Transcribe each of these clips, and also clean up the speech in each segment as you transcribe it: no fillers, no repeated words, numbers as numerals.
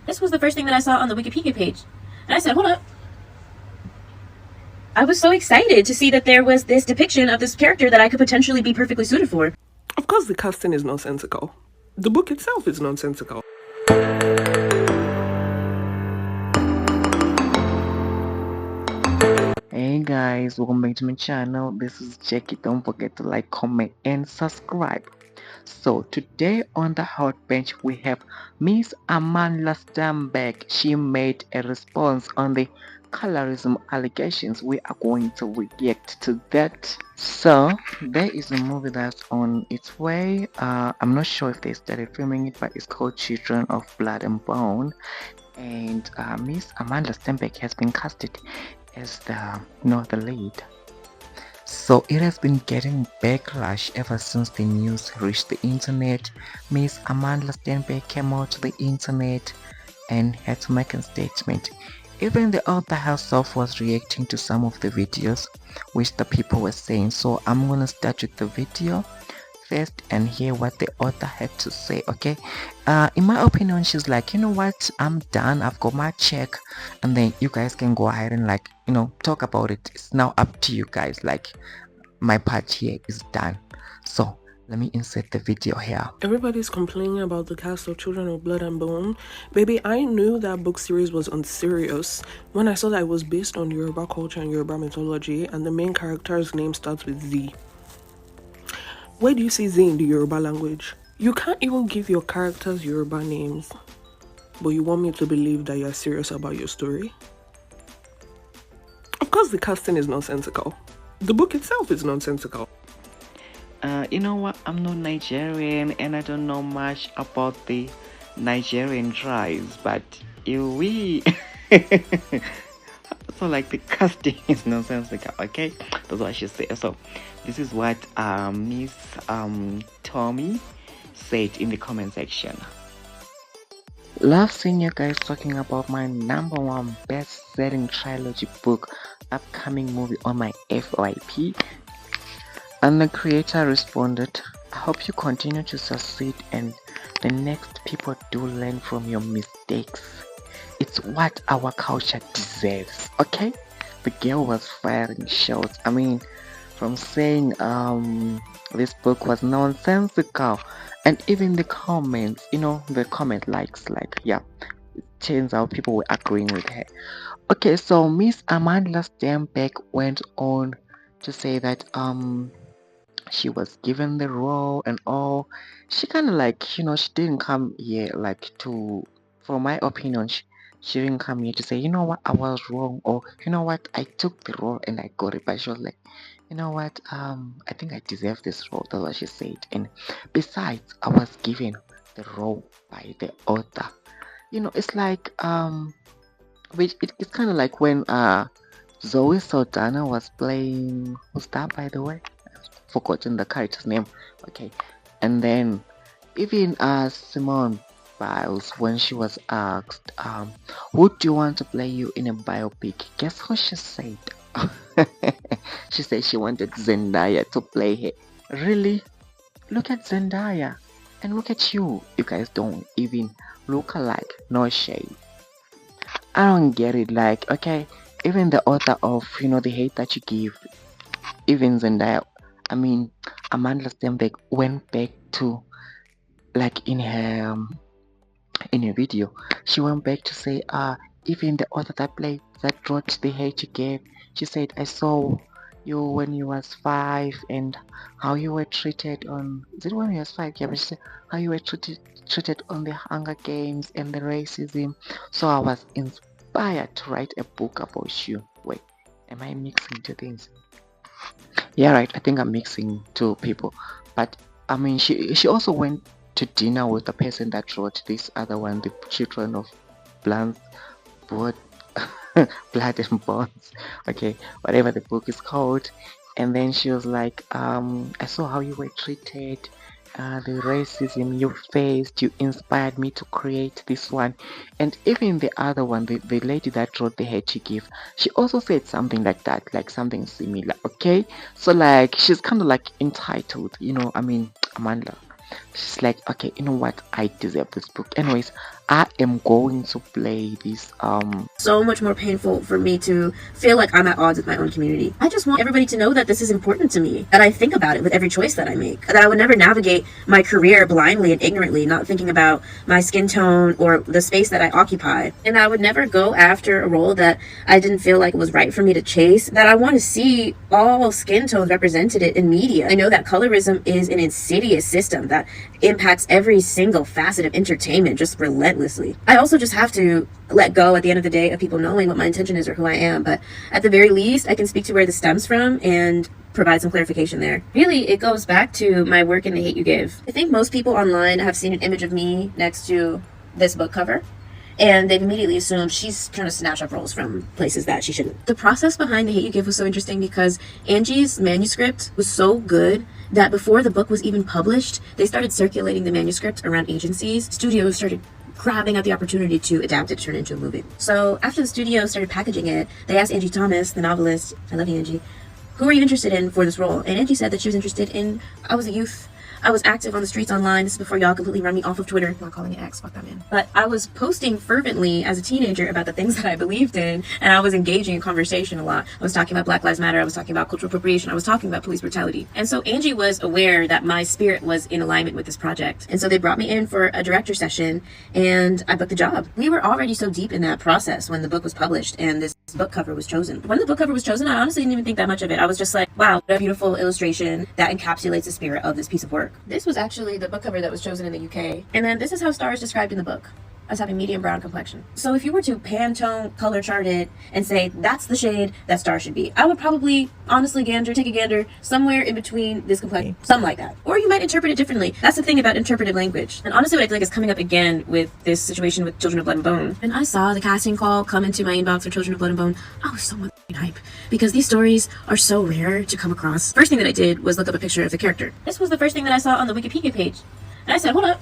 This was the first thing that I saw on the Wikipedia page. And I said, hold up. I was so excited to see that there was this depiction of this character that I could potentially be perfectly suited for. Of course, the casting is nonsensical. The book itself is nonsensical. Hey guys, welcome back to my channel. This is Jackie. Don't forget to like, comment and subscribe. So today on the hot bench we have Miss Amandla Sternberg. She made a response on the colorism allegations. We are going to react to that. So there is a movie that's on its way. I'm not sure if they started filming it, but it's called Children of Blood and Bone, and Miss Amandla Stenberg has been casted as the lead. So it has been getting backlash ever since the news reached the internet. Miss Amandla Sternberg came out to the internet and had to make a statement. Even the author herself was reacting to some of the videos which the people were saying. So I'm gonna start with the video first and hear what the author had to say. Okay, in my opinion, she's like, you know what, I'm done, I've got my check, and then you guys can go ahead and, like, talk about it. It's now up to you guys. Like, my part here is done. So let me insert the video here. Everybody's complaining about the cast of Children of Blood and Bone. Baby, I knew that book series was unserious when I saw that it was based on Yoruba culture and Yoruba mythology, and the main character's name starts with Z. Where do you see Z in the Yoruba language? You can't even give your characters Yoruba names, but you want me to believe that you're serious about your story? Of course, the casting is nonsensical. The book itself is nonsensical. You know what? I'm not Nigerian and I don't know much about the Nigerian tribes, but we so like the casting is nonsensical. Okay, that's what she said. So this is what Miss Tomi said in the comment section. Love seeing you guys talking about my #1 best-selling trilogy book, upcoming movie on my FYP. And the creator responded, I hope you continue to succeed and the next people do learn from your mistakes. It's what our culture deserves. Okay, the girl was firing shots. I mean, from saying this book was nonsensical, and even the comments, the comment likes, like, yeah, it turns out people were agreeing with her. Okay, so Miss Amandla Sternberg went on to say that she was given the role and all. She kind of, like, she didn't come here, like, to, for my opinion, she didn't come here to say, you know what, I was wrong, or you know what, I took the role and I got it. But she was like, you know what, I think I deserve this role. That's what she said. And besides, I was given the role by the author. It's like it's kind of like when Zoe Saldana was playing, who's that, by the way? I've forgotten the character's name. Okay, and then even Simone Biles, when she was asked, who do you want to play you in a biopic? Guess what she said? She said she wanted Zendaya to play her. Really? Look at Zendaya and look at you. You guys don't even look alike. No shade. I don't get it. Like, okay, even the author of The Hate That You Give, even Zendaya, I mean, Amandla Stenberg went back to, like, in her video, she went back to say, even the author that wrote The Hate You Gave, she said, I saw you when you was 5 and how you were treated on, is it when you was 5? Yeah, but she said how you were treated on the Hunger Games and the racism. So I was inspired to write a book about you. Wait, am I mixing two things? Yeah, right, I think I'm mixing two people. But I mean, she also went to dinner with the person that wrote this other one, the Children of Blood, Blood and Bones. Okay, whatever the book is called. And then she was like, I saw how you were treated, the racism you faced. You inspired me to create this one. And even the other one, the lady that wrote The Hate You Give, she also said something like that, like something similar. Okay, so like she's kind of like entitled, I mean, Amandla, she's like, okay, you know what, I deserve this book. Anyways, I am going to play this so much more painful for me to feel like I'm at odds with my own community. I just want everybody to know that this is important to me, that I think about it with every choice that I make, that I would never navigate my career blindly and ignorantly, not thinking about my skin tone or the space that I occupy. And I would never go after a role that I didn't feel like was right for me to chase, that I want to see all skin tones represented in media. I know that colorism is an insidious system that impacts every single facet of entertainment just relentlessly. I also just have to let go at the end of the day of people knowing what my intention is or who I am, but at the very least I can speak to where this stems from and provide some clarification there. Really, it goes back to my work in The Hate U Give. I think most people online have seen an image of me next to this book cover, and they've immediately assumed she's trying to snatch up roles from places that she shouldn't. The process behind The Hate U Give was so interesting because Angie's manuscript was so good that before the book was even published, they started circulating the manuscript around agencies. Studios started grabbing at the opportunity to adapt it, turn it into a movie. So after the studio started packaging it, they asked Angie Thomas, the novelist, I love you, Angie, who are you interested in for this role? And Angie said that she was interested in, I was a youth, I was active on the streets online. This is before y'all completely run me off of Twitter. I'm not calling it X, fuck that man. But I was posting fervently as a teenager about the things that I believed in, and I was engaging in conversation a lot. I was talking about Black Lives Matter, I was talking about cultural appropriation, I was talking about police brutality. And so Angie was aware that my spirit was in alignment with this project. And so they brought me in for a director session, and I booked the job. We were already so deep in that process when the book was published and this book cover was chosen. When the book cover was chosen, I honestly didn't even think that much of it. I was just like, wow, what a beautiful illustration that encapsulates the spirit of this piece of work. This was actually the book cover that was chosen in the UK. And then this is how Star is described in the book, as having medium brown complexion. So if you were to Pantone color chart it and say that's the shade that Star should be, I would probably honestly take a gander somewhere in between this complexion, something like that. Or you might interpret it differently. That's the thing about interpretive language. And honestly, what I feel like is coming up again with this situation with Children of Blood and Bone. And I saw the casting call come into my inbox for Children of Blood and Bone. I was so much hype because these stories are so rare to come across. First thing that I did was look up a picture of the character. This was the first thing that I saw on the Wikipedia page. And I said, hold up.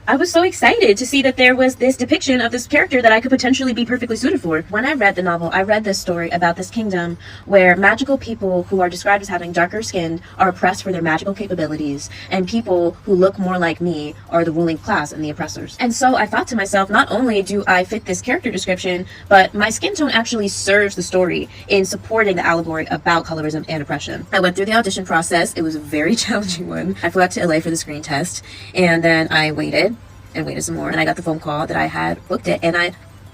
I was so excited to see that there was this depiction of this character that I could potentially be perfectly suited for. When I read the novel, I read this story about this kingdom where magical people who are described as having darker skin are oppressed for their magical capabilities, and people who look more like me are the ruling class and the oppressors. And so I thought to myself, not only do I fit this character description, but my skin tone actually serves the story in supporting the allegory about colorism and oppression. I went through the audition process. It was a very challenging one. I flew out to LA for the screen test, and then I waited some more, and I got the phone call that I had booked it, and I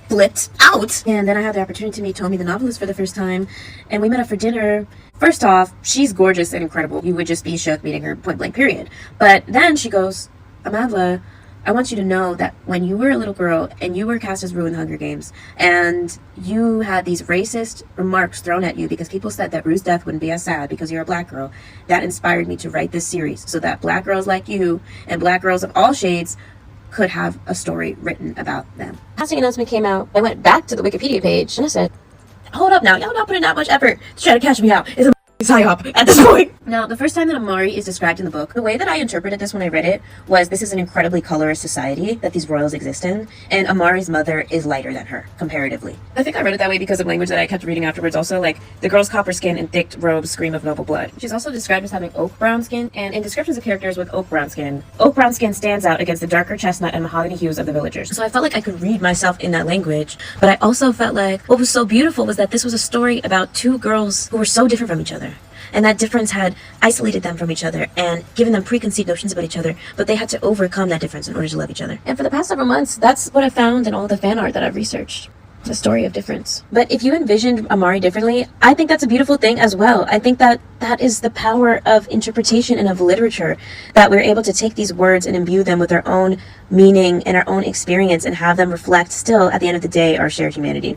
flipped out. And then I had the opportunity to meet Tomi, the novelist, for the first time, and we met up for dinner. First off, she's gorgeous and incredible. You would just be shook meeting her, point blank, period. But then she goes, Amandla, I want you to know that when you were a little girl and you were cast as Rue in the Hunger Games, and you had these racist remarks thrown at you because people said that Rue's death wouldn't be as sad because you're a black girl, that inspired me to write this series so that black girls like you and black girls of all shades could have a story written about them. Casting announcement came out. I went back to the Wikipedia page and I said, hold up now, y'all not putting that much effort to try to catch me out. It's a psyop at this point. Now, the first time that Amari is described in the book, the way that I interpreted this when I read it was this is an incredibly colorist society that these royals exist in, and Amari's mother is lighter than her, comparatively. I think I read it that way because of language that I kept reading afterwards also, like, the girl's copper skin and thick robes scream of noble blood. She's also described as having oak brown skin, and in descriptions of characters with oak brown skin stands out against the darker chestnut and mahogany hues of the villagers. So I felt like I could read myself in that language, but I also felt like what was so beautiful was that this was a story about two girls who were so different from each other. And that difference had isolated them from each other and given them preconceived notions about each other, but they had to overcome that difference in order to love each other. And for the past several months, that's what I found in all the fan art that I've researched. The story of difference. But if you envisioned Amari differently, I think that's a beautiful thing as well. I think that that is the power of interpretation and of literature, that we're able to take these words and imbue them with our own meaning and our own experience and have them reflect still, at the end of the day, our shared humanity.